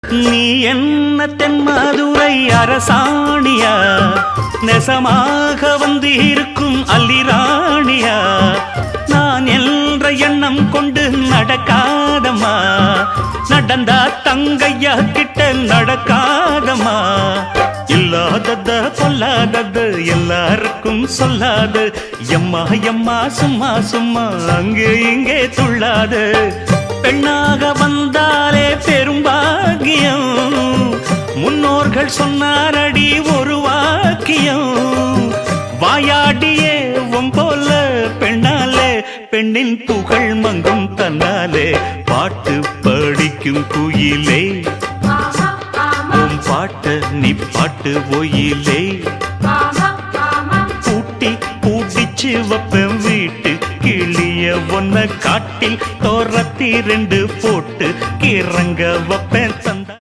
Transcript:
நீ என்ன தென்மதுரை அரசாணியா, நெசமாக வந்து இருக்கும் அல்லிராணியா, நான் என்ற எண்ணம் கொண்டு நடக்காதம்மா, நடந்தா தங்கையா கிட்ட நடக்காதம்மா, இல்லாதத பொல்லாதது எல்லாருக்கும் சொல்லாது, எம்மா எம்மா சும்மா சும்மா அங்கே இங்கே துள்ளாது, பெண்ணாக வந்தாலே பெரும்பாகியம், முன்னோர்கள் சொன்னாரடி ஒரு வாக்கியம், வாயாடியே போல பெண்ணாலே பெண்ணின் புகழ் மங்கும் தன்னாலே, பாட்டு படிக்கும் குயிலே உன் பாட்ட நீ பாட்டு ஒயிலே, பூட்டி பூட்டிச்சு வப்பேன் வீட்டு கிளிய ஒன்ன காட்டில் தோரத்தி 2 போட்டு கிறங்க வப்பேன்